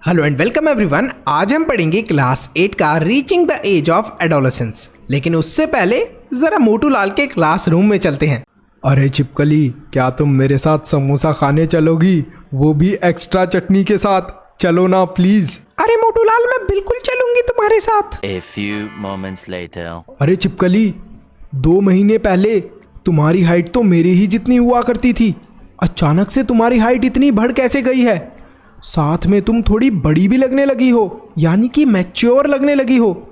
Hello and welcome everyone. आज हम पढ़ेंगे क्लास 8 का reaching the age of adolescence. लेकिन उससे पहले जरा मोटू लाल के क्लासरूम में चलते हैं। अरे छिपकली, क्या तुम मेरे साथ समोसा खाने चलोगी? वो भी एक्स्ट्रा चटनी के साथ। चलो ना प्लीज। अरे मोटू लाल, मैं बिल्कुल चलूंगी तुम्हारे साथ। A few moments later. अरे छिपकली, 2 महीने पहले तुम्हारी हाइट तो मेरी ही जितनी हुआ करती थी। अचानक से तुम्हारी हाइट इतनी बढ़ कैसे गई है? साथ में तुम थोड़ी बड़ी भी लगने लगी हो, यानी कि मैच्योर लगने लगी हो।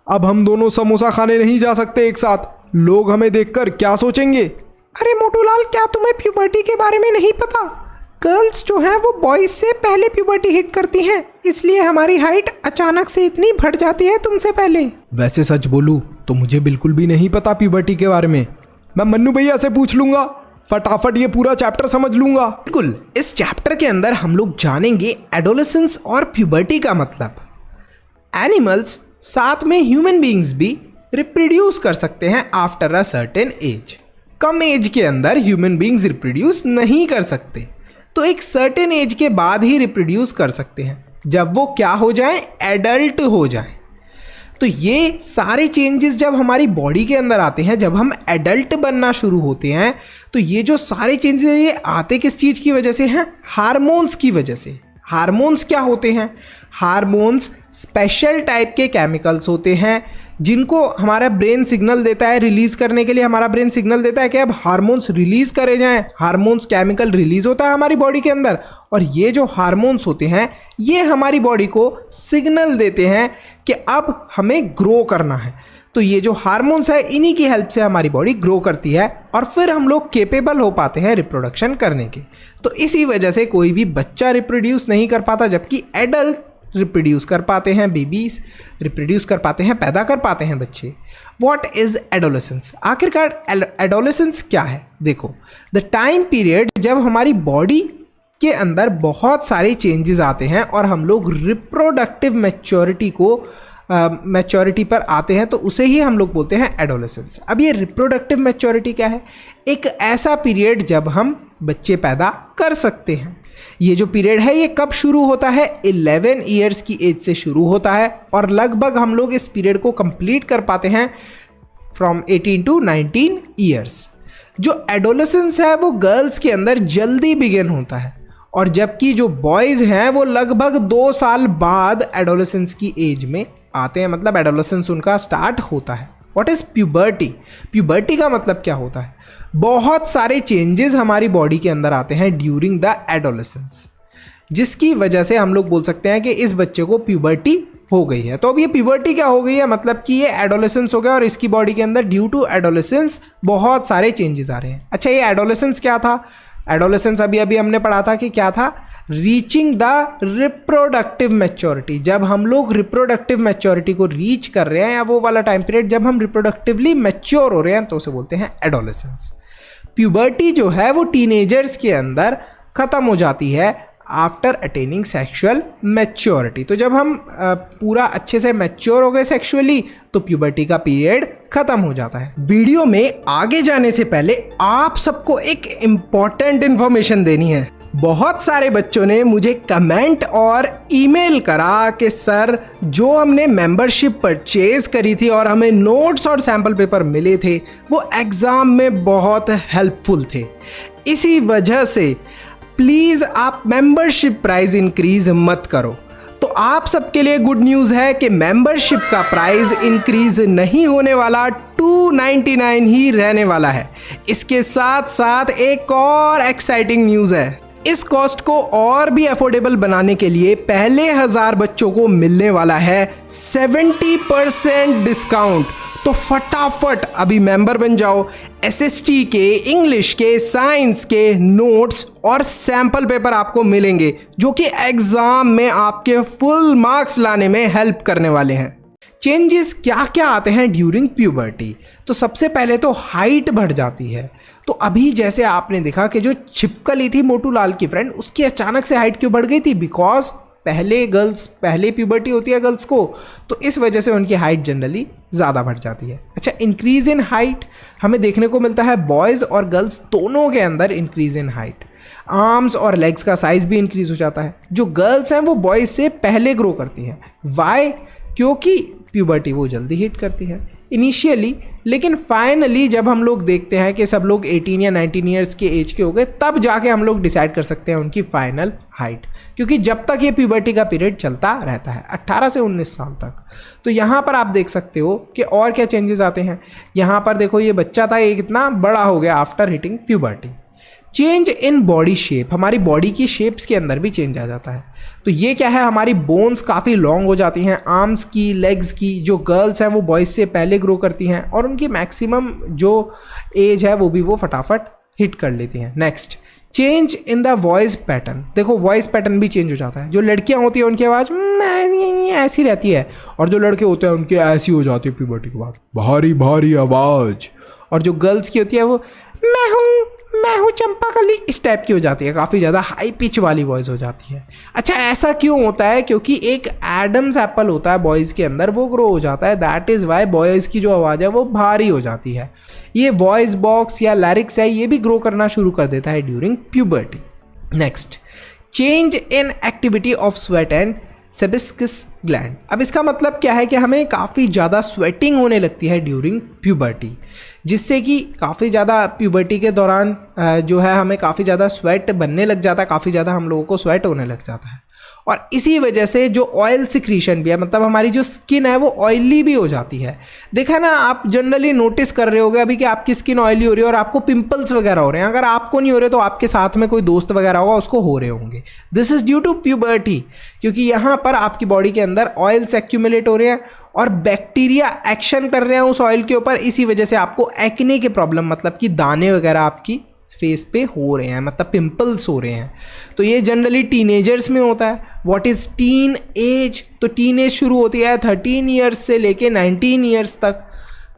अब हम दोनों समोसा खाने नहीं जा सकते एक साथ। लोग हमें देखकर क्या सोचेंगे? अरे मोटू लाल, क्या तुम्हें प्यूबर्टी के बारे में नहीं पता? गर्ल्स जो हैं वो बॉयज से पहले प्यूबर्टी हिट करती हैं, इसलिए हमारी हाइट अचानक से इतनी बढ़ जाती है तुमसे पहले। वैसे सच बोलूं तो मुझे बिल्कुल भी नहीं पता प्यूबर्टी के बारे में। मैं मन्नू भैया से पूछ लूंगा, फटाफट ये पूरा चैप्टर समझ लूंगा। बिल्कुल, इस चैप्टर के अंदर हम लोग जानेंगे एडोलेसेंस और प्यूबर्टी का मतलब। एनिमल्स साथ में ह्यूमन बीइंग्स भी रिप्रोड्यूस कर सकते हैं आफ्टर अ सर्टेन एज। कम एज के अंदर ह्यूमन बीइंग्स रिप्रोड्यूस नहीं कर सकते, तो एक सर्टेन एज के बाद ही रिप्रोड्यूस कर सकते हैं, जब वो क्या हो जाए, एडल्ट हो जाए। तो ये सारे चेंजेस जब हमारी बॉडी के अंदर आते हैं, जब हम एडल्ट बनना शुरू होते हैं, तो ये जो सारे चेंजेस ये आते किस चीज़ की वजह से हैं? हार्मोन्स की वजह से। हार्मोन्स क्या होते हैं? हार्मोन्स स्पेशल टाइप के केमिकल्स होते हैं जिनको हमारा ब्रेन सिग्नल देता है रिलीज़ करने के लिए। हमारा ब्रेन सिग्नल देता है कि अब हार्मोन्स रिलीज़ करे जाएं। हार्मोन्स केमिकल रिलीज़ होता है हमारी बॉडी के अंदर, और ये जो हार्मोन्स होते हैं ये हमारी बॉडी को सिग्नल देते हैं कि अब हमें ग्रो करना है। तो ये जो हार्मोन्स है इन्हीं की हेल्प से हमारी बॉडी ग्रो करती है, और फिर हम लोग केपेबल हो पाते हैं रिप्रोडक्शन करने के। तो इसी वजह से कोई भी बच्चा रिप्रोड्यूस नहीं कर पाता, जबकि एडल्ट रिप्रोड्यूस कर पाते हैं, बेबीज रिप्रोड्यूस कर पाते हैं, पैदा कर पाते हैं बच्चे। What is adolescence? आखिरकार एडोलेसेंस क्या है? देखो, द टाइम पीरियड जब हमारी बॉडी के अंदर बहुत सारे चेंजेस आते हैं और हम लोग रिप्रोडक्टिव मैच्योरिटी पर आते हैं, तो उसे ही हम लोग बोलते हैं एडोलेसेंस। अब ये रिप्रोडक्टिव मैच्योरिटी क्या है? एक ऐसा पीरियड जब हम बच्चे पैदा कर सकते हैं। ये जो पीरियड है ये कब शुरू होता है? 11 ईयर्स की एज से शुरू होता है, और लगभग हम लोग इस पीरियड को कंप्लीट कर पाते हैं फ्रॉम 18 टू 19 ईयर्स। जो एडोलेसेंस है वो गर्ल्स के अंदर जल्दी बिगिन होता है, और जबकि जो बॉयज़ हैं वो लगभग 2 साल बाद एडोलेसेंस की एज में आते हैं, मतलब एडोलेसेंस उनका स्टार्ट होता है। What is puberty? प्यूबर्टी का मतलब क्या होता है? बहुत सारे चेंजेस हमारी बॉडी के अंदर आते हैं ड्यूरिंग द एडोलेसेंस, जिसकी वजह से हम लोग बोल सकते हैं कि इस बच्चे को प्यूबर्टी हो गई है। तो अब ये प्यूबर्टी क्या हो गई है? मतलब कि ये एडोलेसेंस हो गया, और इसकी बॉडी के अंदर ड्यू टू एडोलेसेंस बहुत सारे चेंजेस आ रहे हैं। अच्छा, ये एडोलेसेंस क्या था? एडोलेसेंस अभी हमने पढ़ा था कि क्या था? Reaching the reproductive maturity. जब हम लोग रिप्रोडक्टिव मैच्योरिटी को रीच कर रहे हैं, या वो वाला टाइम पीरियड जब हम रिप्रोडक्टिवली मैच्योर हो रहे हैं, तो उसे बोलते हैं एडोलेसेंस। प्यूबर्टी जो है वो टीनेजर्स के अंदर ख़त्म हो जाती है आफ्टर अटेनिंग सेक्शुअल मैच्योरिटी। तो जब हम पूरा अच्छे से मैच्योर हो गए सेक्सुअली, तो प्यूबर्टी का पीरियड खत्म हो जाता है। वीडियो में आगे जाने से पहले आप सबको एक इम्पॉर्टेंट इन्फॉर्मेशन देनी है। बहुत सारे बच्चों ने मुझे कमेंट और ईमेल करा कि सर, जो हमने मेंबरशिप परचेज करी थी और हमें नोट्स और सैम्पल पेपर मिले थे, वो एग्ज़ाम में बहुत हेल्पफुल थे। इसी वजह से प्लीज़ आप मेंबरशिप प्राइस इंक्रीज मत करो। तो आप सबके लिए गुड न्यूज़ है कि मेंबरशिप का प्राइस इंक्रीज नहीं होने वाला, 299 ही रहने वाला है। इसके साथ साथ एक और एक्साइटिंग न्यूज़ है। इस कॉस्ट को और भी अफोर्डेबल बनाने के लिए पहले 1000 बच्चों को मिलने वाला है 70% डिस्काउंट। तो फटाफट अभी मेंबर बन जाओ। एसएसटी के, इंग्लिश के, साइंस के नोट्स और सैंपल पेपर आपको मिलेंगे, जो कि एग्जाम में आपके फुल मार्क्स लाने में हेल्प करने वाले हैं। चेंजेस क्या क्या आते हैं ड्यूरिंग प्यूबर्टी? तो सबसे पहले तो हाइट बढ़ जाती है। तो अभी जैसे आपने देखा कि जो छिपकली थी मोटू लाल की फ्रेंड, उसकी अचानक से हाइट क्यों बढ़ गई थी? बिकॉज पहले प्यूबर्टी होती है गर्ल्स को, तो इस वजह से उनकी हाइट जनरली ज़्यादा बढ़ जाती है। अच्छा, इंक्रीज इन हाइट हमें देखने को मिलता है बॉयज़ और गर्ल्स दोनों के अंदर इंक्रीज इन हाइट। आर्म्स और लेग्स का साइज भी इंक्रीज हो जाता है। जो गर्ल्स हैं वो बॉयज़ से पहले ग्रो करती हैं। वाई? क्योंकि प्यूबर्टी वो जल्दी हिट करती है इनिशियली, लेकिन फाइनली जब हम लोग देखते हैं कि सब लोग 18 या 19 ईयर्स के एज के हो गए, तब जाके हम लोग डिसाइड कर सकते हैं उनकी फाइनल हाइट, क्योंकि जब तक ये प्यूबर्टी का पीरियड चलता रहता है 18 से 19 साल तक। तो यहाँ पर आप देख सकते हो कि और क्या चेंजेस आते हैं। यहाँ पर देखो, ये बच्चा था, ये कितना बड़ा हो गया after hitting puberty. Change in body shape, हमारी बॉडी की शेप्स के अंदर भी चेंज आ जाता है। तो ये क्या है, हमारी बोन्स काफ़ी लॉन्ग हो जाती हैं, आर्म्स की, लेग्स की। जो गर्ल्स हैं वो बॉयज़ से पहले ग्रो करती हैं और उनकी मैक्सिमम जो एज है वो भी वो फटाफट हिट कर लेती हैं। Next, change in the voice pattern. देखो वॉइस पैटर्न भी चेंज हो जाता है। जो लड़कियां होती हैं उनकी आवाज़ ऐसी रहती है, और जो लड़के होते हैं उनकी ऐसी हो जाती है प्यूबर्टी के बाद, भारी भारी आवाज़। और जो गर्ल्स की होती है वो मैं हूँ चंपाकली, इस टाइप की हो जाती है, काफ़ी ज़्यादा हाई पिच वाली वॉइस हो जाती है। अच्छा, ऐसा क्यों होता है? क्योंकि एक एडम्स एप्पल होता है बॉयज़ के अंदर, वो ग्रो हो जाता है। दैट इज़ वाई बॉयज़ की जो आवाज़ है वो भारी हो जाती है। ये वॉइस बॉक्स या लैरिक्स है, ये भी ग्रो करना शुरू कर देता है during puberty. Next, change in activity of sweat and sebaceous gland. अब इसका मतलब क्या है कि हमें काफ़ी ज़्यादा स्वेटिंग होने लगती है ड्यूरिंग प्यूबर्टी, जिससे कि काफ़ी ज़्यादा प्यूबर्टी के दौरान जो है हमें काफ़ी ज़्यादा स्वेट बनने लग जाता है, काफ़ी ज़्यादा हम लोगों को स्वेट होने लग जाता है। और इसी वजह से जो ऑयल सिक्रीशन भी है, मतलब हमारी जो स्किन है वो ऑयली भी हो जाती है। देखा ना, आप जनरली नोटिस कर रहे होगे अभी कि आपकी स्किन ऑयली हो रही है और आपको पिंपल्स वगैरह हो रहे हैं। अगर आपको नहीं हो रहे तो आपके साथ में कोई दोस्त वगैरह होगा, उसको हो रहे होंगे। This is due to puberty, क्योंकि यहाँ पर आपकी बॉडी के अंदर ऑयल्स एक्यूमुलेट हो रहे हैं और बैक्टीरिया एक्शन कर रहे हैं उस ऑयल के ऊपर। इसी वजह से आपको एक्ने के प्रॉब्लम, मतलब कि दाने वगैरह आपकी फेस पे हो रहे हैं, मतलब पिंपल्स हो रहे हैं। तो ये जनरली टीनेजर्स में होता है। What is teen age? तो टीन एज शुरू होती है 13 ईयर्स से लेके 19 ईयर्स तक।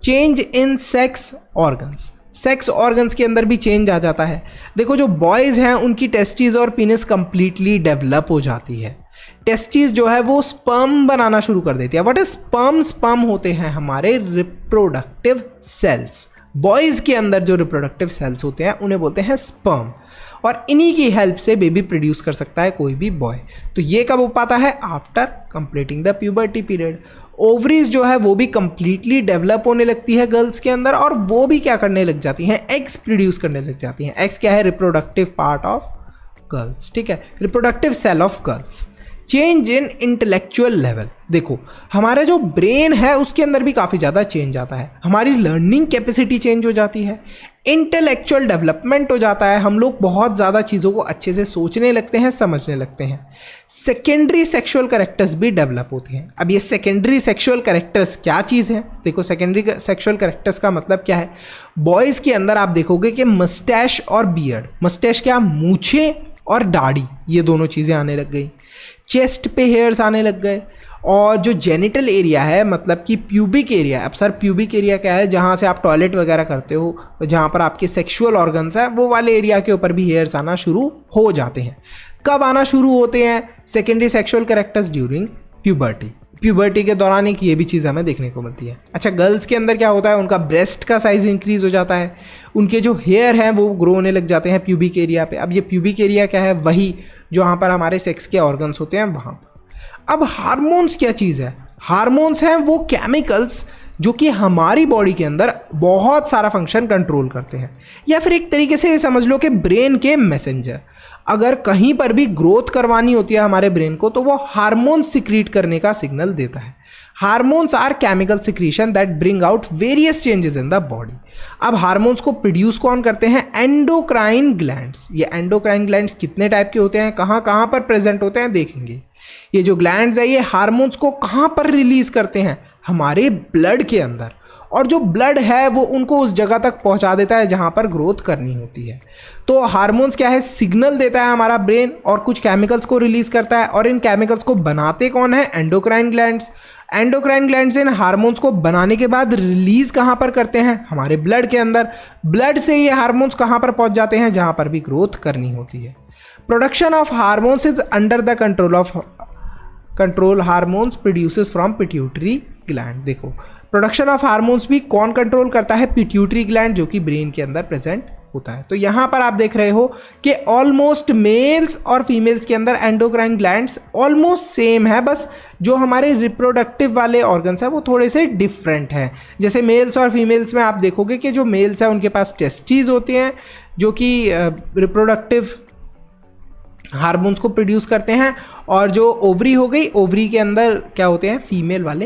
Change in sex organs, sex organs के अंदर भी चेंज आ जाता है। देखो, जो बॉयज़ हैं उनकी टेस्टिस और पेनिस कंप्लीटली डेवलप हो जाती है। टेस्टिस जो है वो स्पर्म बनाना शुरू कर देती है। What is sperm? स्पर्म होते हैं हमारे रिप्रोडक्टिव सेल्स। बॉयज़ के अंदर जो रिप्रोडक्टिव सेल्स होते हैं उन्हें बोलते हैं स्पर्म, और इन्हीं की हेल्प से बेबी प्रोड्यूस कर सकता है कोई भी बॉय। तो ये कब हो पाता है? After completing the puberty period. Ovaries जो है वो भी कंप्लीटली डेवलप होने लगती है गर्ल्स के अंदर, और वो भी क्या करने लग जाती हैं? एग्स प्रोड्यूस करने लग जाती हैं। एग्स क्या है? रिप्रोडक्टिव पार्ट ऑफ गर्ल्स, ठीक है, reproductive cell of girls. Change in intellectual level. देखो, हमारा जो ब्रेन है उसके अंदर भी काफ़ी ज़्यादा चेंज आता है। हमारी लर्निंग कैपेसिटी चेंज हो जाती है, इंटेलेक्चुअल डेवलपमेंट हो जाता है। हम लोग बहुत ज़्यादा चीज़ों को अच्छे से सोचने लगते हैं, समझने लगते हैं। सेकेंडरी सेक्सुअल कैरेक्टर्स भी डेवलप होते हैं। अब ये सेकेंडरी सेक्सुअल कैरेक्टर्स क्या चीज़ है? देखो, सेकेंडरी सेक्सुअल कैरेक्टर्स का मतलब क्या है? बॉयज़ के अंदर आप देखोगे कि मस्टैश और बियर्ड, मस्टैश क्या? मूछें और दाढ़ी, ये दोनों चीज़ें आने लग गई। चेस्ट पे हेयर्स आने लग गए, और जो जेनिटल एरिया है, मतलब कि प्यूबिक एरिया। अब सर, प्यूबिक एरिया क्या है? जहाँ से आप टॉयलेट वगैरह करते हो, जहाँ पर आपके सेक्सुअल ऑर्गन्स है, वो वाले एरिया के ऊपर भी हेयर्स आना शुरू हो जाते हैं। कब आना शुरू होते हैं secondary sexual characters? During puberty. Puberty के दौरान एक ये भी चीज़ हमें देखने को मिलती है। अच्छा, गर्ल्स के अंदर क्या होता है? उनका ब्रेस्ट का साइज इंक्रीज हो जाता है, उनके जो हेयर हैं वो ग्रो होने लग जाते हैं प्यूबिक एरिया पे। अब ये प्यूबिक एरिया क्या है? वही जहाँ पर हमारे सेक्स के ऑर्गन्स होते हैं, वहाँ। अब हार्मोन्स क्या चीज़ है? हार्मोन्स हैं वो केमिकल्स जो कि हमारी बॉडी के अंदर बहुत सारा फंक्शन कंट्रोल करते हैं, या फिर एक तरीके से समझ लो कि ब्रेन के मैसेंजर। अगर कहीं पर भी ग्रोथ करवानी होती है हमारे ब्रेन को, तो वो हार्मोन्स सिक्रीट करने का सिग्नल देता है। Hormones are chemical secretion that bring out various changes in the body. अब हार्मोन्स को प्रोड्यूस कौन करते हैं? Endocrine glands. ये एंडोक्राइन ग्लैंड्स कितने टाइप के होते हैं, कहाँ कहाँ पर प्रेजेंट होते हैं, देखेंगे। ये जो ग्लैंड्स है ये हार्मोन्स को कहाँ पर रिलीज करते हैं? हमारे ब्लड के अंदर, और जो ब्लड है वो उनको उस जगह तक पहुंचा देता है जहां पर ग्रोथ करनी होती है। तो हार्मोन्स क्या है? सिग्नल देता है हमारा ब्रेन, और कुछ केमिकल्स को रिलीज करता है, और इन केमिकल्स को बनाते कौन है? Endocrine glands. एंडोक्राइन ग्लैंड्स इन हार्मोन्स को बनाने के बाद रिलीज कहाँ पर करते हैं? हमारे ब्लड के अंदर। ब्लड से ये हार्मोन्स कहाँ पर पहुंच जाते हैं? जहां पर भी ग्रोथ करनी होती है। Production of hormones is under the control hormones produces from pituitary gland. देखो, प्रोडक्शन ऑफ हार्मोन्स भी कौन कंट्रोल करता है? पिट्यूटरी ग्लैंड, जो कि ब्रेन के अंदर प्रेजेंट होता है। तो यहाँ पर आप देख रहे हो कि ऑलमोस्ट मेल्स और फीमेल्स के अंदर एंडोक्राइन ग्लैंड्स ऑलमोस्ट सेम है, बस जो हमारे रिप्रोडक्टिव वाले ऑर्गन्स हैं वो थोड़े से डिफरेंट हैं। जैसे मेल्स और फीमेल्स में आप देखोगे कि जो मेल्स हैं उनके पास टेस्टीज होते हैं जो कि रिप्रोडक्टिव हार्मोन्स को प्रोड्यूस करते हैं, और जो ओवरी हो गई, ओवरी के अंदर क्या होते हैं, फीमेल वाले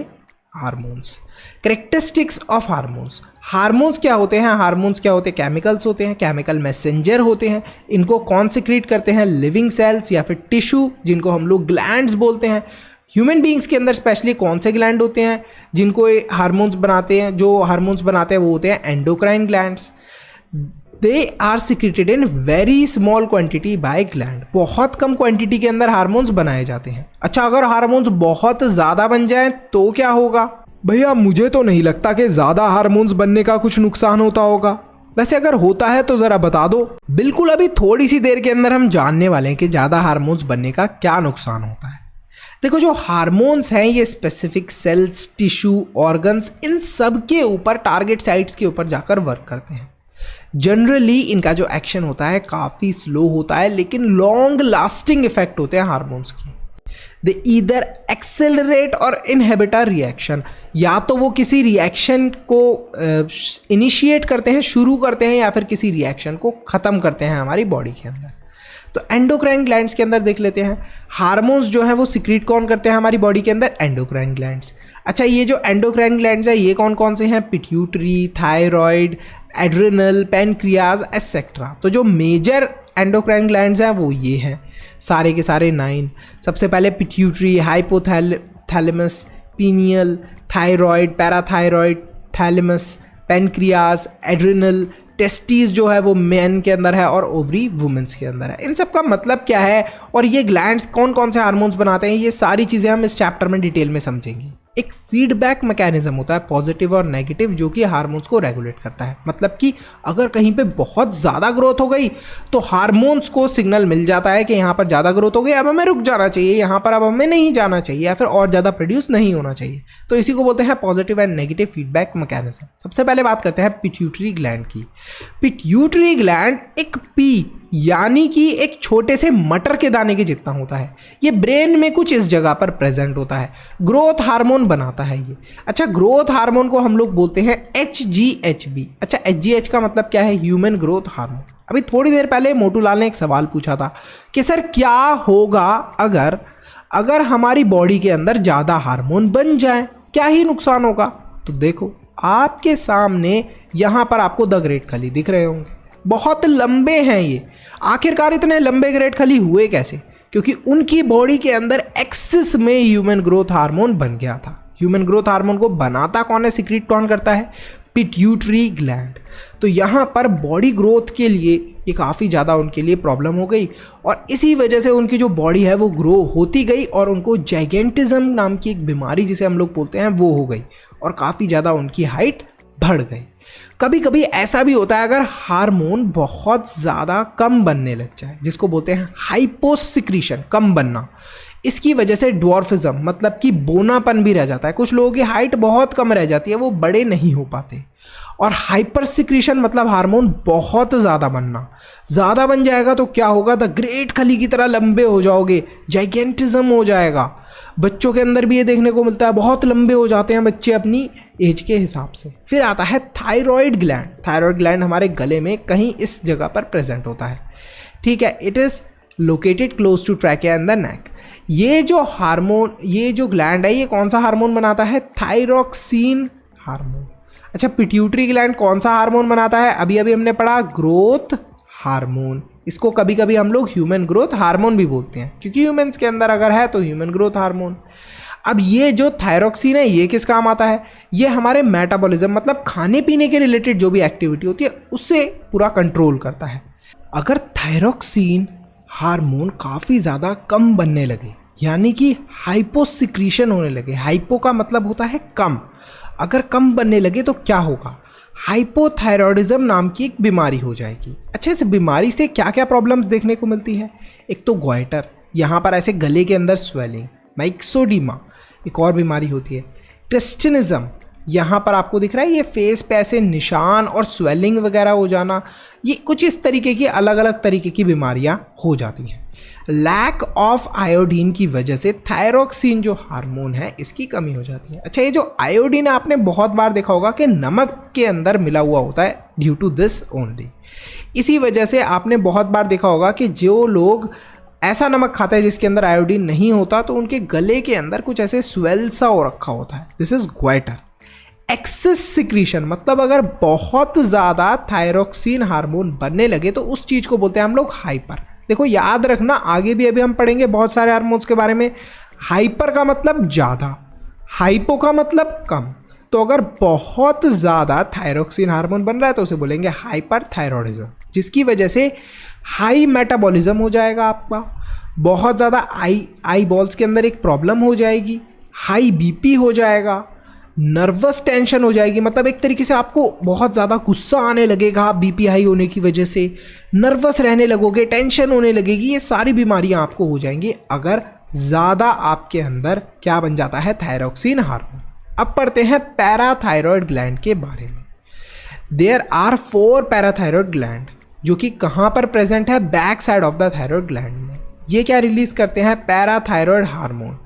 hormones. Characteristics of hormones, hormones क्या होते हैं, हार्मोन्स क्या होते हैं, केमिकल्स होते हैं, केमिकल मैसेंजर होते हैं। इनको कौन सिक्रीट करते हैं, लिविंग सेल्स या फिर टिश्यू जिनको हम लोग ग्लैंड्स बोलते हैं। ह्यूमन बींग्स के अंदर स्पेशली कौन से ग्लैंड होते हैं जिनको हार्मोन्स बनाते हैं, जो हार्मोन्स बनाते हैं वो होते हैं endocrine glands. They are secreted in very small quantity by gland, बहुत कम क्वांटिटी के अंदर हार्मोन्स बनाए जाते हैं। अच्छा, अगर हार्मोन्स बहुत ज़्यादा बन जाएं तो क्या होगा? भैया मुझे तो नहीं लगता कि ज़्यादा हार्मोन्स बनने का कुछ नुकसान होता होगा, वैसे अगर होता है तो ज़रा बता दो। बिल्कुल, अभी थोड़ी सी देर के अंदर हम जानने वाले हैं कि ज़्यादा हार्मोन्स बनने का क्या नुकसान होता है। देखो, जो हार्मोन्स हैं ये स्पेसिफिक सेल्स, टिश्यू, ऑर्गन्स, इन सब के ऊपर, टारगेट साइट्स के ऊपर जाकर वर्क करते हैं। जनरली इनका जो एक्शन होता है काफ़ी स्लो होता है, लेकिन लॉन्ग लास्टिंग इफेक्ट होते हैं हार्मोन्स के। दे ईदर एक्सेलरेट और इनहिबिट अ रिएक्शन, या तो वो किसी रिएक्शन को इनिशिएट करते हैं, शुरू करते हैं, या फिर किसी रिएक्शन को ख़त्म करते हैं हमारी बॉडी के अंदर। तो एंडोक्राइन ग्लैंड्स के अंदर देख लेते हैं, हार्मोन्स जो है वो सिक्रीट कौन करते हैं हमारी बॉडी के अंदर, एंडोक्राइन ग्लैंड्स। अच्छा, ये जो एंडोक्राइन ग्लैंड्स है ये कौन कौन से हैं, pituitary, thyroid, adrenal, pancreas etcetera. तो जो मेजर एंडोक्राइन ग्लैंड्स हैं वो ये हैं, सारे के सारे 9। सबसे पहले pituitary, hypothalamus, pineal, thyroid, parathyroid, thalamus, pancreas, adrenal, testes जो है वो मैन के अंदर है और ओवरी वुमेन्स के अंदर है। इन सब का मतलब क्या है और ये ग्लैंड्स कौन कौन से हार्मोन्स बनाते हैं, ये सारी चीज़ें हम इस चैप्टर में डिटेल में समझेंगे। एक फीडबैक मैकेनिज्म होता है पॉजिटिव और नेगेटिव जो कि हार्मोन्स को रेगुलेट करता है। मतलब कि अगर कहीं पे बहुत ज़्यादा ग्रोथ हो गई तो हार्मोन्स को सिग्नल मिल जाता है कि यहाँ पर ज़्यादा ग्रोथ हो गई, अब हमें रुक जाना चाहिए, यहाँ पर अब हमें नहीं जाना चाहिए, या फिर और ज़्यादा प्रोड्यूस नहीं होना चाहिए। तो इसी को बोलते हैं positive and negative feedback mechanism. सबसे पहले बात करते हैं पिट्यूटरी ग्लैंड की। पिट्यूटरी ग्लैंड एक पी यानी कि एक छोटे से मटर के दाने के जितना होता है। ये ब्रेन में कुछ इस जगह पर प्रेजेंट होता है, ग्रोथ हार्मोन बनाता है ये। अच्छा, ग्रोथ हार्मोन को हम लोग बोलते हैं HGH। अच्छा, HGH का मतलब क्या है, ह्यूमन ग्रोथ हार्मोन। अभी थोड़ी देर पहले मोटूलाल ने एक सवाल पूछा था कि सर क्या होगा अगर हमारी बॉडी के अंदर ज़्यादा हार्मोन बन जाए, क्या ही नुकसान होगा? तो देखो, आपके सामने यहाँ पर आपको द ग्रेट खली दिख रहे होंगे, बहुत लंबे हैं ये। आखिरकार इतने लंबे ग्रेट खली हुए कैसे? क्योंकि उनकी बॉडी के अंदर एक्सिस में ह्यूमन ग्रोथ हार्मोन बन गया था। ह्यूमन ग्रोथ हार्मोन को बनाता कौन है, सिक्रीट कौन करता है, पिट्यूटरी ग्लैंड। तो यहाँ पर बॉडी ग्रोथ के लिए ये काफ़ी ज़्यादा उनके लिए प्रॉब्लम हो गई और इसी वजह से उनकी जो बॉडी है वो ग्रो होती गई और उनको जाइगेंटिज्म नाम की एक बीमारी जिसे हम लोग बोलते हैं वो हो गई और काफ़ी ज़्यादा उनकी हाइट बढ़ गई। कभी कभी ऐसा भी होता है अगर हार्मोन बहुत ज़्यादा कम बनने लग जाए, जिसको बोलते हैं हाइपोसिक्रीशन, कम बनना, इसकी वजह से ड्वार्फिज्म मतलब कि बोनापन भी रह जाता है। कुछ लोगों की हाइट बहुत कम रह जाती है, वो बड़े नहीं हो पाते। और हाइपरसिक्रीशन मतलब हार्मोन बहुत ज़्यादा बनना, ज़्यादा बन जाएगा तो क्या होगा, द ग्रेट खली की तरह लंबे हो जाओगे, जाइगेंटिज्म हो जाएगा। बच्चों के अंदर भी ये देखने को मिलता है, बहुत लंबे हो जाते हैं बच्चे अपनी एज के हिसाब से। फिर आता है थायराइड ग्लैंड। थायराइड ग्लैंड हमारे गले में कहीं इस जगह पर प्रेजेंट होता है, ठीक है। It is located close to trachea in the neck. ये जो हार्मोन, ये जो ग्लैंड है, ये कौन सा हार्मोन बनाता है, थायरोक्सिन हार्मोन। अच्छा, पिट्यूटरी ग्लैंड कौन सा हार्मोन बनाता है, अभी अभी हमने पढ़ा, ग्रोथ हार्मोन। इसको कभी कभी हम लोग ह्यूमन ग्रोथ हार्मोन भी बोलते हैं, क्योंकि ह्यूमंस के अंदर अगर है तो ह्यूमन ग्रोथ हार्मोन। अब ये जो थायरोक्सिन है ये किस काम आता है, ये हमारे मेटाबॉलिज्म मतलब खाने पीने के रिलेटेड जो भी एक्टिविटी होती है उससे पूरा कंट्रोल करता है। अगर थायरोक्सिन हार्मोन काफ़ी ज़्यादा कम बनने लगे, यानी कि हाइपोसिक्रीशन होने लगे, हाइपो का मतलब होता है कम, अगर कम बनने लगे तो क्या होगा, हाइपोथायरॉयडिज्म नाम की एक बीमारी हो जाएगी। अच्छा, इस बीमारी से क्या क्या प्रॉब्लम्स देखने को मिलती है, एक तो ग्वाइटर, यहाँ पर ऐसे गले के अंदर स्वेलिंग, माइक्सोडीमा एक और बीमारी होती है, टेस्टिनिज्म यहाँ पर आपको दिख रहा है ये फेस पे ऐसे निशान और स्वेलिंग वगैरह हो जाना, ये कुछ इस तरीके की अलग अलग तरीके की बीमारियाँ हो जाती हैं। लैक ऑफ आयोडीन की वजह से थायरोक्सिन जो हार्मोन है इसकी कमी हो जाती है। अच्छा, ये जो आयोडीन आपने बहुत बार देखा होगा कि नमक के अंदर मिला हुआ होता है, ड्यू टू दिस ओनली। इसी वजह से आपने बहुत बार देखा होगा कि जो लोग ऐसा नमक खाता है जिसके अंदर आयोडीन नहीं होता तो उनके गले के अंदर कुछ ऐसे स्वेल सा हो रखा होता है। This is goitre. Excess secretion मतलब अगर बहुत ज़्यादा थायरोक्सिन हार्मोन बनने लगे तो उस चीज़ को बोलते हैं हम लोग हाइपर। देखो याद रखना, आगे भी अभी हम पढ़ेंगे बहुत सारे हार्मोन्स के बारे में। हाइपर का मतलब ज़्यादा, हाइपो का मतलब कम। तो अगर बहुत ज़्यादा थायरोक्सिन हार्मोन बन रहा है तो उसे बोलेंगे हाइपर थायरॉयडिज्म, जिसकी वजह से हाई मेटाबॉलिज्म हो जाएगा आपका, बहुत ज़्यादा आई बॉल्स के अंदर एक प्रॉब्लम हो जाएगी, हाई बीपी हो जाएगा, नर्वस टेंशन हो जाएगी, मतलब एक तरीके से आपको बहुत ज़्यादा गुस्सा आने लगेगा बीपी हाई होने की वजह से, नर्वस रहने लगोगे, टेंशन होने लगेगी। ये सारी बीमारियां आपको हो जाएंगी अगर ज़्यादा आपके अंदर क्या बन जाता है, थायरोक्सिन हार्मोन। अब पढ़ते हैं पैराथायरॉयड ग्लैंड के बारे में। देयर आर 4 पैराथायरॉयड ग्लैंड जो कि कहाँ पर प्रेजेंट है, back side of the thyroid gland में। ये क्या रिलीज करते हैं, पैराथायरॉयड हार्मोन,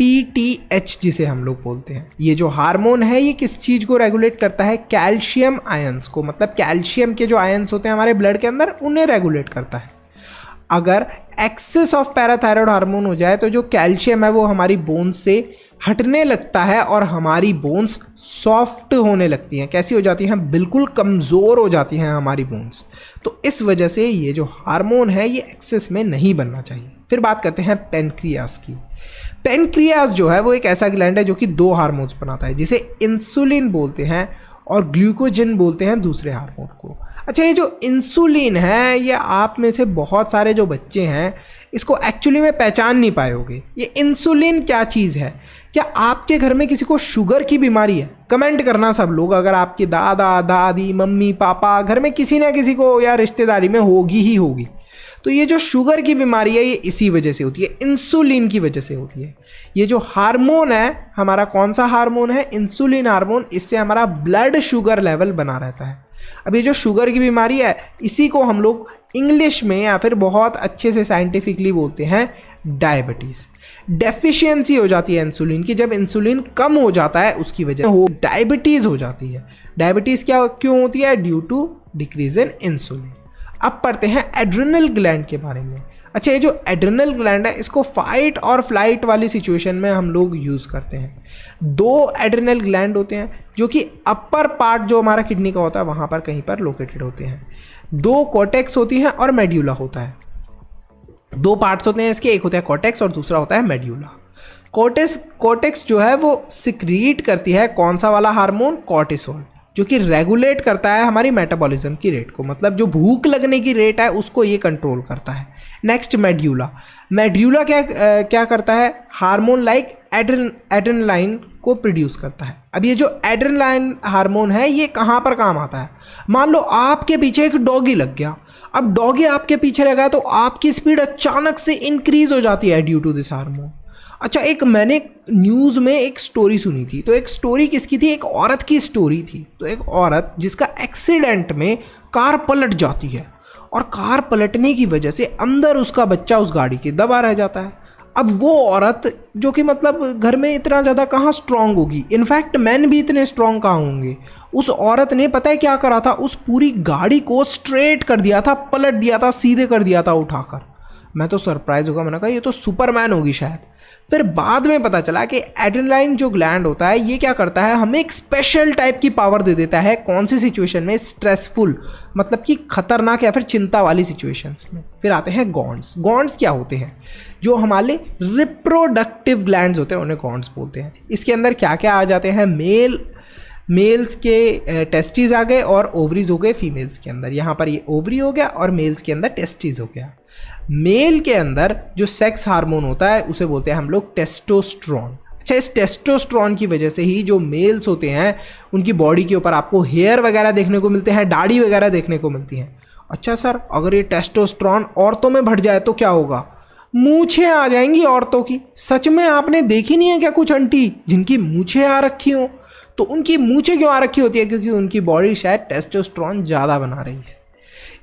PTH जिसे हम लोग बोलते हैं। ये जो हार्मोन है ये किस चीज़ को रेगुलेट करता है, कैल्शियम आयंस को, मतलब कैल्शियम के जो आयंस होते हैं हमारे ब्लड के अंदर उन्हें रेगुलेट करता है। अगर एक्सेस ऑफ पैराथायरॉयड हार्मोन हो जाए तो जो कैल्शियम है वो हमारी बोन्स से हटने लगता है और हमारी बोन्स सॉफ्ट होने लगती हैं। कैसी हो जाती हैं, बिल्कुल कमज़ोर हो जाती हैं हमारी बोन्स। तो इस वजह से ये जो हार्मोन है ये एक्सेस में नहीं बनना चाहिए। फिर बात करते हैं पेनक्रियास की। पेनक्रियास जो है वो एक ऐसा ग्लैंड है जो कि 2 हार्मोन्स बनाता है, जिसे इंसुलिन बोलते हैं और ग्लूकोजन बोलते हैं दूसरे हार्मोन को। अच्छा, ये जो इंसुलिन है ये आप में से बहुत सारे जो बच्चे हैं इसको एक्चुअली में पहचान नहीं पाए होंगे। ये इंसुलिन क्या चीज़ है, क्या आपके घर में किसी को शुगर की बीमारी है? कमेंट करना सब लोग, अगर आपके दादा दादी मम्मी पापा घर में किसी ना किसी को या रिश्तेदारी में होगी ही होगी। तो ये जो शुगर की बीमारी है ये इसी वजह से होती है, इंसुलिन की वजह से होती है। ये जो हार्मोन है हमारा, कौन सा हार्मोन है, इंसुलिन हार्मोन, इससे हमारा ब्लड शुगर लेवल बना रहता है। अब ये जो शुगर की बीमारी है इसी को हम लोग इंग्लिश में या फिर बहुत अच्छे से साइंटिफिकली बोलते हैं डायबिटीज़। डेफिशिएंसी हो जाती है इंसुलिन की, जब इंसुलिन कम हो जाता है उसकी वजह से वो डायबिटीज़ हो जाती है। डायबिटीज़ क्यों होती है, due to decrease in insulin. अब पढ़ते हैं एड्रिनल ग्लैंड के बारे में। अच्छा, ये जो एड्रिनल ग्लैंड है इसको फाइट और फ्लाइट वाली सिचुएशन में हम लोग यूज़ करते हैं। 2 एड्रिनल ग्लैंड होते हैं जो कि अपर पार्ट जो हमारा किडनी का होता है वहाँ पर कहीं पर लोकेटेड होते हैं। 2 कॉर्टेक्स होती हैं और मेड्यूला होता है। 2 पार्ट्स होते हैं इसके, एक होता है कॉर्टेक्स और दूसरा होता है मेड्यूला। कॉर्टेक्स जो है वो सिक्रीट करती है कौन सा वाला हार्मोन, कॉर्टिसोल, जो कि रेगुलेट करता है हमारी मेटाबॉलिज्म की रेट को, मतलब जो भूख लगने की रेट है उसको ये कंट्रोल करता है। नेक्स्ट मेड्यूला क्या करता है, हार्मोन लाइक एड्रेनलाइन को प्रोड्यूस करता है। अब ये जो एड्रेनलाइन हार्मोन है ये कहाँ पर काम आता है, मान लो आपके पीछे एक डॉगी लग गया, अब डॉगी आपके पीछे लगा तो आपकी स्पीड अचानक से इंक्रीज हो जाती है ड्यू टू दिस हार्मोन। अच्छा, एक मैंने न्यूज़ में एक स्टोरी सुनी थी, तो एक स्टोरी किसकी थी, एक औरत की स्टोरी थी। तो एक औरत जिसका एक्सीडेंट में कार पलट जाती है और कार पलटने की वजह से अंदर उसका बच्चा उस गाड़ी के दबा रह जाता है। अब वो औरत जो कि मतलब घर में इतना ज़्यादा कहाँ स्ट्रांग होगी, इनफैक्ट मैन भी इतने स्ट्रांग कहाँ होंगे, उस औरत ने पता है क्या करा था, उस पूरी गाड़ी को स्ट्रेट कर दिया था, पलट दिया था, सीधे कर दिया था उठाकर। मैं तो सरप्राइज होगा, मैंने कहा ये तो सुपरमैन होगी शायद। फिर बाद में पता चला कि एड्रेनलाइन जो ग्लैंड होता है ये क्या करता है, हमें एक स्पेशल टाइप की पावर दे देता है। कौन सी सिचुएशन में, स्ट्रेसफुल मतलब कि खतरनाक या फिर चिंता वाली सिचुएशंस में। फिर आते हैं गॉन्ड्स। गॉन्ड्स क्या होते हैं, जो हमारे रिप्रोडक्टिव ग्लैंड्स होते हैं उन्हें गॉन्ड्स बोलते हैं। इसके अंदर क्या क्या आ जाते हैं, मेल्स के टेस्टिस आ गए और ओवरीज हो गए फीमेल्स के अंदर। यहाँ पर ये ओवरी हो गया और मेल्स के अंदर टेस्टिस हो गया। मेल के अंदर जो सेक्स हार्मोन होता है उसे बोलते हैं हम लोग टेस्टोस्टेरोन। अच्छा, इस टेस्टोस्टेरोन की वजह से ही जो मेल्स होते हैं उनकी बॉडी के ऊपर आपको हेयर वगैरह देखने को मिलते हैं, दाढ़ी वगैरह देखने को मिलती हैं। अच्छा सर, अगर ये टेस्टोस्टेरोन औरतों में बढ़ जाए तो क्या होगा, मूछें आ जाएंगी औरतों की। सच में आपने देखी नहीं है क्या कुछ आंटी जिनकी मूछें आ रखी हों? तो उनकी मूछें क्यों आ रखी होती है? क्योंकि उनकी बॉडी शायद टेस्टोस्टेरोन ज़्यादा बना रही है।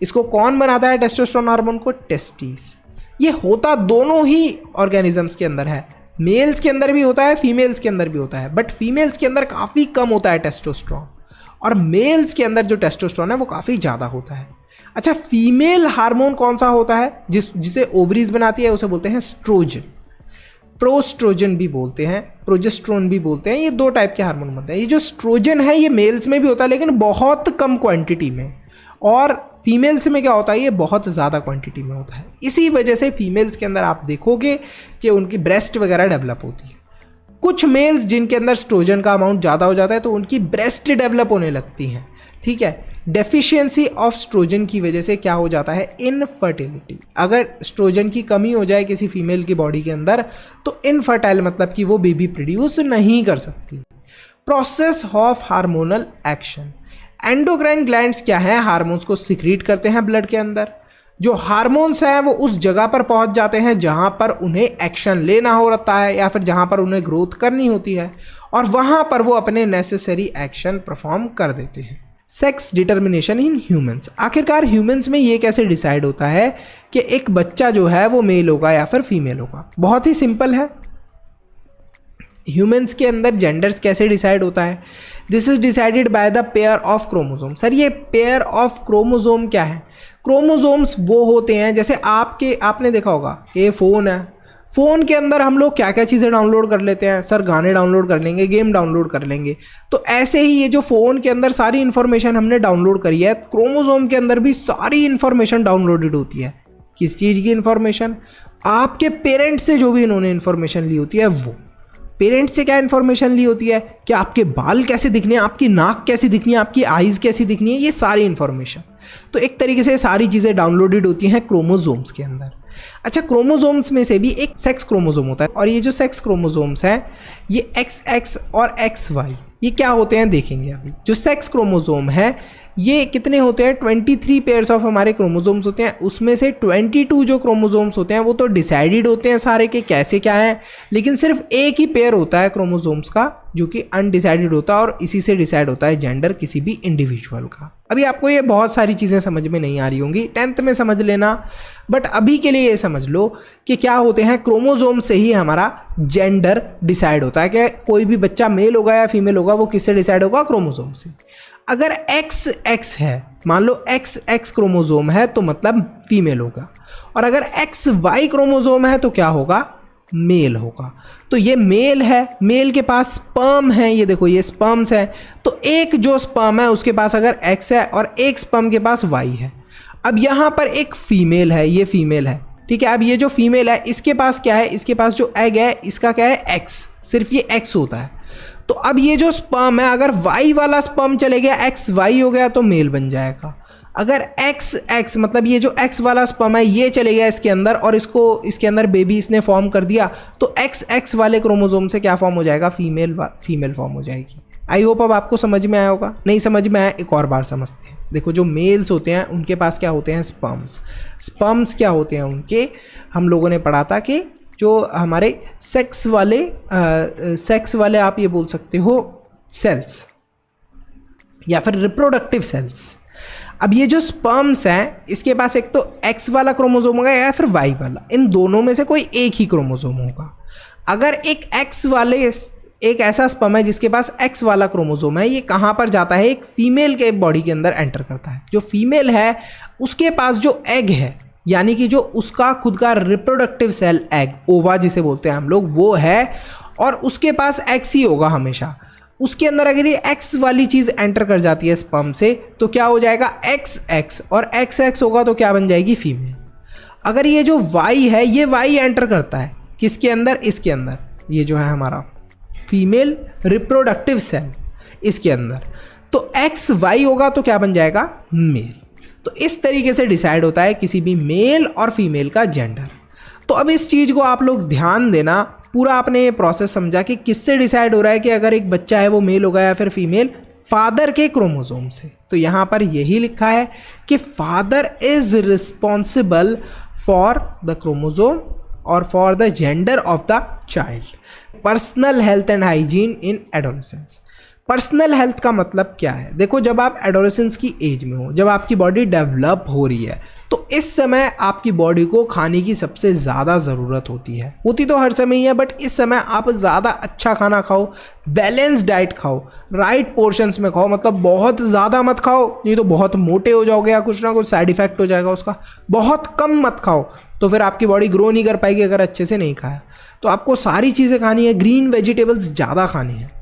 इसको कौन बनाता है टेस्टोस्टेरोन हार्मोन को? टेस्टिस। ये होता दोनों ही ऑर्गेनिजम्स के अंदर है, मेल्स के अंदर भी होता है, फीमेल्स के अंदर भी होता है, बट फीमेल्स के अंदर काफ़ी कम होता है टेस्टोस्टेरोन, और मेल्स के अंदर जो टेस्टोस्टेरोन है वो काफ़ी ज़्यादा होता है। अच्छा, फीमेल हार्मोन कौन सा होता है जिसे ओवरीज बनाती है? उसे बोलते हैं स्ट्रोजन। प्रोस्ट्रोजन भी बोलते हैं, प्रोजेस्ट्रोन भी बोलते हैं। ये दो टाइप के हार्मोन बनते हैं। ये जो स्ट्रोजन है ये मेल्स में भी होता है लेकिन बहुत कम क्वांटिटी में, और फीमेल्स में क्या होता है, ये बहुत ज़्यादा क्वांटिटी में होता है। इसी वजह से फीमेल्स के अंदर आप देखोगे कि उनकी ब्रेस्ट वगैरह डेवलप होती है। कुछ मेल्स जिनके अंदर स्ट्रोजन का अमाउंट ज़्यादा हो जाता है तो उनकी ब्रेस्ट डेवलप होने लगती हैं, ठीक है। डेफिशिएंसी ऑफ स्ट्रोजन की वजह से क्या हो जाता है? इनफर्टिलिटी। अगर स्ट्रोजन की कमी हो जाए किसी फीमेल की बॉडी के अंदर तो इनफर्टाइल, मतलब कि वो बेबी प्रोड्यूस नहीं कर सकती। Process of hormonal action. Endocrine glands क्या है? हार्मोन्स को सिक्रीट करते हैं ब्लड के अंदर। जो हार्मोन्स हैं वो उस जगह पर पहुंच जाते हैं जहां पर उन्हें एक्शन लेना होता है या फिर जहां पर उन्हें ग्रोथ करनी होती है, और वहां पर वो अपने नेसेसरी एक्शन परफॉर्म कर देते हैं। Sex determination in humans. आखिरकार ह्यूमंस में ये कैसे डिसाइड होता है कि एक बच्चा जो है वो मेल होगा या फिर फीमेल होगा? बहुत ही सिंपल है। ह्यूमंस के अंदर जेंडर्स कैसे डिसाइड होता है? This is decided by the pair of chromosome. Sir ये पेयर ऑफ क्रोमोसोम क्या है? क्रोमोसोम्स वो होते हैं, जैसे आपने देखा होगा कि ये फ़ोन है, फ़ोन के अंदर हम लोग क्या क्या चीज़ें डाउनलोड कर लेते हैं? सर गाने डाउनलोड कर लेंगे, गेम डाउनलोड कर लेंगे। तो ऐसे ही ये जो फ़ोन के अंदर सारी इन्फॉर्मेशन हमने डाउनलोड करी है, क्रोमोसोम के अंदर भी सारी इन्फॉर्मेशन डाउनलोडेड होती है। किस चीज़ की इन्फॉर्मेशन? आपके पेरेंट्स से जो भी इन्होंने इन्फॉर्मेशन ली होती है वो। पेरेंट्स से क्या इन्फॉर्मेशन ली होती है कि आपके बाल कैसे दिखने हैं, आपकी नाक कैसी दिखनी है, आपकी आइज़ कैसी दिखनी है, ये सारी इन्फॉर्मेशन। तो एक तरीके से सारी चीज़ें डाउनलोडेड होती हैं क्रोमोसोम्स के अंदर। अच्छा, क्रोमोसोम्स में से भी एक सेक्स क्रोमोसोम होता है, और ये जो सेक्स क्रोमोसोम्स हैं ये XX और XY, ये क्या होते हैं देखेंगे अभी। जो सेक्स क्रोमोसोम है ये कितने होते हैं? 23 पेयर्स ऑफ हमारे क्रोमोसोम्स होते हैं। उसमें से 22 जो क्रोमोसोम्स होते हैं वो तो डिसाइडेड होते हैं सारे के कैसे क्या है, लेकिन सिर्फ एक ही पेयर होता है क्रोमोसोम्स का जो कि अनडिसाइडेड होता है, और इसी से डिसाइड होता है जेंडर किसी भी इंडिविजुअल का। अभी आपको ये बहुत सारी चीज़ें समझ में नहीं आ रही होंगी, 10th में समझ लेना, बट अभी के लिए ये समझ लो कि क्या होते हैं, क्रोमोसोम से ही हमारा जेंडर डिसाइड होता है कि कोई भी बच्चा मेल होगा या फीमेल होगा वो किससे डिसाइड होगा? क्रोमोसोम से। अगर XX है, मान लो XX क्रोमोसोम है तो मतलब फीमेल होगा, और अगर XY क्रोमोसोम है तो क्या होगा? मेल होगा। तो ये मेल है, मेल के पास स्पर्म है, ये देखो ये स्पर्म्स है, तो एक जो स्पर्म है उसके पास अगर X है और एक स्पर्म के पास Y है। अब यहाँ पर एक फीमेल है, ये फीमेल है, ठीक है। अब ये जो फीमेल है इसके पास क्या है? इसके पास जो एग है इसका क्या है? X, सिर्फ ये X होता है। तो अब ये जो स्पर्म है अगर Y वाला स्पर्म चले गया, XY हो गया तो मेल बन जाएगा। अगर XX मतलब ये जो X वाला स्पर्म है ये चले गया इसके अंदर और इसके अंदर बेबी इसने फॉर्म कर दिया, तो XX वाले क्रोमोसोम से क्या फॉर्म हो जाएगा? फीमेल फॉर्म हो जाएगी। आई होप अब आपको समझ में आया होगा। नहीं समझ में आया एक और बार समझते हैं। देखो जो मेल्स होते हैं उनके पास क्या होते हैं? स्पर्म्स क्या होते हैं उनके? हम लोगों ने पढ़ा था कि जो हमारे सेक्स वाले आप ये बोल सकते हो सेल्स या फिर रिप्रोडक्टिव सेल्स। अब ये जो स्पर्म्स हैं इसके पास एक तो X वाला क्रोमोसोम होगा या फिर Y वाला, इन दोनों में से कोई एक ही क्रोमोसोम होगा। अगर एक ऐसा स्पर्म है जिसके पास X वाला क्रोमोसोम है, ये कहाँ पर जाता है? एक फीमेल के बॉडी के अंदर एंटर करता है। जो फीमेल है उसके पास जो एग है, यानी कि जो उसका खुद का रिप्रोडक्टिव सेल एग, ओवा जिसे बोलते हैं हम लोग, वो है, और उसके पास X ही होगा हमेशा। उसके अंदर अगर ये X वाली चीज़ एंटर कर जाती है स्पर्म से तो क्या हो जाएगा? XX, और XX होगा तो क्या बन जाएगी? फीमेल। अगर ये जो Y है ये Y एंटर करता है किसके अंदर? इसके अंदर, ये जो है हमारा फीमेल रिप्रोडक्टिव सेल, इसके अंदर, तो XY होगा तो क्या बन जाएगा? मेल। तो इस तरीके से डिसाइड होता है किसी भी मेल और फीमेल का जेंडर। तो अब इस चीज़ को आप लोग ध्यान देना, पूरा आपने ये प्रोसेस समझा कि किससे डिसाइड हो रहा है कि अगर एक बच्चा है वो मेल होगा या फिर फीमेल? फादर के क्रोमोसोम से। तो यहाँ पर यही लिखा है कि father is responsible for the chromosome और for the gender of the child. Personal health and hygiene in adolescence. Personal health का मतलब क्या है? देखो, जब आप एडोलेसेंस की एज में हो, जब आपकी बॉडी डेवलप हो रही है, तो इस समय आपकी बॉडी को खाने की सबसे ज़्यादा ज़रूरत होती है। होती तो हर समय ही है, बट इस समय आप ज़्यादा अच्छा खाना खाओ, बैलेंस डाइट खाओ, राइट पोर्शंस में खाओ। मतलब बहुत ज़्यादा मत खाओ, नहीं तो बहुत मोटे हो जाओगे या कुछ ना कुछ साइड इफेक्ट हो जाएगा उसका। बहुत कम मत खाओ, तो फिर आपकी बॉडी ग्रो नहीं कर पाएगी अगर अच्छे से नहीं खाया। तो आपको सारी चीज़ें खानी है, ग्रीन वेजिटेबल्स ज़्यादा खानी है।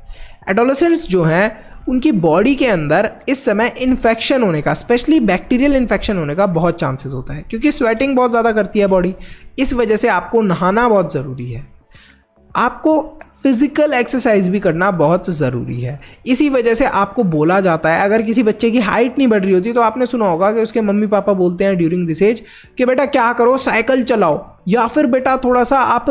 एडोलेसेंट्स जो हैं उनकी बॉडी के अंदर इस समय इन्फेक्शन होने का, स्पेशली बैक्टीरियल इन्फेक्शन होने का बहुत चांसेस होता है, क्योंकि स्वेटिंग बहुत ज़्यादा करती है बॉडी। इस वजह से आपको नहाना बहुत ज़रूरी है। आपको फिजिकल एक्सरसाइज भी करना बहुत ज़रूरी है। इसी वजह से आपको बोला जाता है, अगर किसी बच्चे की हाइट नहीं बढ़ रही होती तो आपने सुना होगा कि उसके मम्मी पापा बोलते हैं ड्यूरिंग दिस एज कि बेटा क्या करो, साइकिल चलाओ, या फिर बेटा थोड़ा सा आप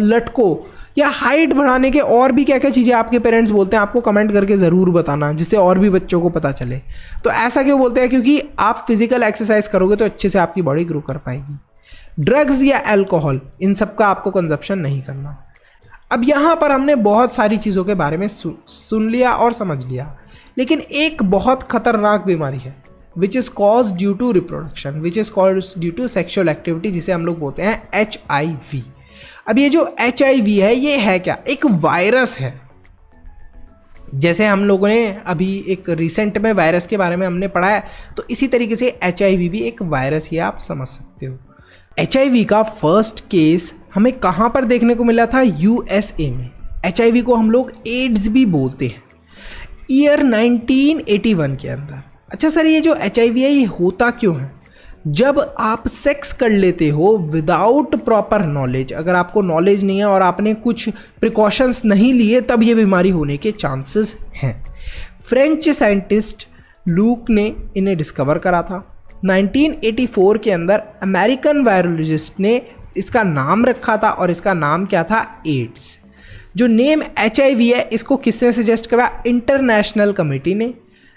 लटको, या हाइट बढ़ाने के और भी क्या क्या चीज़ें आपके पेरेंट्स बोलते हैं। आपको कमेंट करके ज़रूर बताना, जिससे और भी बच्चों को पता चले। तो ऐसा क्यों बोलते हैं? क्योंकि आप फिजिकल एक्सरसाइज करोगे तो अच्छे से आपकी बॉडी ग्रो कर पाएगी। ड्रग्स या अल्कोहल, इन सब का आपको कंजप्शन नहीं करना। अब यहाँ पर हमने बहुत सारी चीज़ों के बारे में सुन लिया और समझ लिया, लेकिन एक बहुत खतरनाक बीमारी है which is cause due to reproduction, which is cause due to sexual activity, जिसे हम लोग बोलते हैं HIV। अब ये जो HIV है, ये है क्या? एक वायरस है। जैसे हम लोगों ने अभी एक रिसेंट में वायरस के बारे में हमने पढ़ा है, तो इसी तरीके से HIV भी एक वायरस ही आप समझ सकते हो। HIV का फर्स्ट केस हमें कहाँ पर देखने को मिला था? USA में। HIV को हम लोग एड्स भी बोलते हैं, ईयर 1981 के अंदर। अच्छा सर, ये जो HIV है ये होता क्यों है? जब आप सेक्स कर लेते हो विदाउट प्रॉपर नॉलेज, अगर आपको नॉलेज नहीं है और आपने कुछ प्रिकॉशंस नहीं लिए, तब ये बीमारी होने के चांसेस हैं। फ्रेंच साइंटिस्ट लूक ने इन्हें डिस्कवर करा था। 1984 के अंदर अमेरिकन वायरोलॉजिस्ट ने इसका नाम रखा था, और इसका नाम क्या था? एड्स। जो नेम HIV है, इसको किसने सजेस्ट करा? इंटरनेशनल कमेटी ने,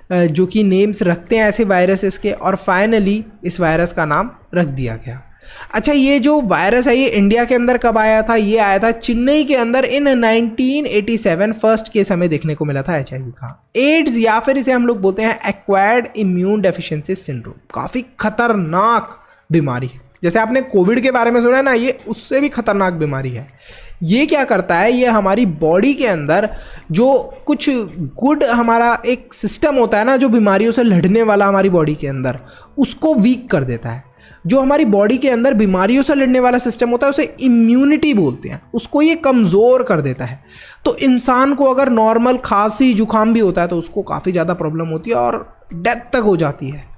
जो कि नेम्स रखते हैं ऐसे वायरसेस के, और फाइनली इस वायरस का नाम रख दिया गया। अच्छा, ये जो वायरस है ये इंडिया के अंदर कब आया था? ये आया था चेन्नई के अंदर इन 1987। फर्स्ट केस हमें देखने को मिला था HIV का। एड्स, या फिर इसे हम लोग बोलते हैं एक्वायर्ड इम्यून डेफिशिएंसी सिंड्रोम, काफ़ी खतरनाक बीमारी है। जैसे आपने कोविड के बारे में सुना है ना, ये उससे भी खतरनाक बीमारी है। ये क्या करता है? ये हमारी बॉडी के अंदर जो कुछ गुड हमारा एक सिस्टम होता है ना, जो बीमारियों से लड़ने वाला हमारी बॉडी के अंदर, उसको वीक कर देता है। जो हमारी बॉडी के अंदर बीमारियों से लड़ने वाला सिस्टम होता है उसे इम्यूनिटी बोलते हैं, उसको ये कमज़ोर कर देता है। तो इंसान को अगर नॉर्मल खांसी जुकाम भी होता है तो उसको काफ़ी ज़्यादा प्रॉब्लम होती है और डेथ तक हो जाती है।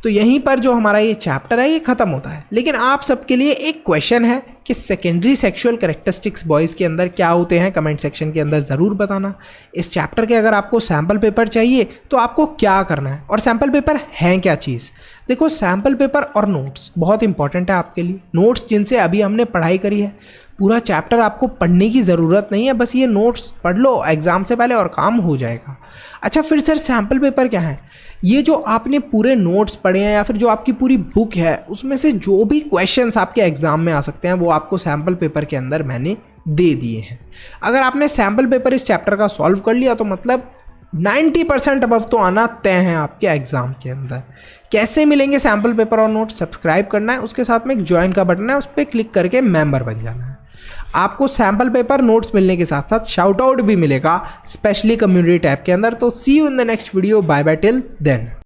तो यहीं पर जो हमारा ये चैप्टर है ये ख़त्म होता है। लेकिन आप सबके लिए एक क्वेश्चन है कि सेकेंडरी सेक्सुअल कैरेक्टरिस्टिक्स बॉयज़ के अंदर क्या होते हैं, कमेंट सेक्शन के अंदर ज़रूर बताना। इस चैप्टर के अगर आपको सैम्पल पेपर चाहिए तो आपको क्या करना है, और सैम्पल पेपर हैं क्या चीज़? देखो, सैम्पल पेपर और नोट्स बहुत इंपॉर्टेंट है आपके लिए। नोट्स जिनसे अभी हमने पढ़ाई करी है, पूरा चैप्टर आपको पढ़ने की ज़रूरत नहीं है, बस ये नोट्स पढ़ लो एग्ज़ाम से पहले और काम हो जाएगा। अच्छा, फिर सर सैम्पल पेपर क्या है? ये जो आपने पूरे नोट्स पढ़े हैं या फिर जो आपकी पूरी बुक है, उसमें से जो भी क्वेश्चंस आपके एग्ज़ाम में आ सकते हैं वो आपको सैम्पल पेपर के अंदर मैंने दे दिए हैं। अगर आपने सैम्पल पेपर इस चैप्टर का सॉल्व कर लिया तो मतलब 90% अबव तो आना तय है आपके एग्ज़ाम के अंदर। कैसे मिलेंगे सैम्पल पेपर और नोट्स? सब्सक्राइब करना है, उसके साथ में एक ज्वाइन का बटन है, उस पर क्लिक करके मेंबर बन जाना है। आपको सैम्पल पेपर नोट्स मिलने के साथ साथ शाउट आउट भी मिलेगा, स्पेशली कम्युनिटी टैब के अंदर। तो see you in the next video, bye bye till then.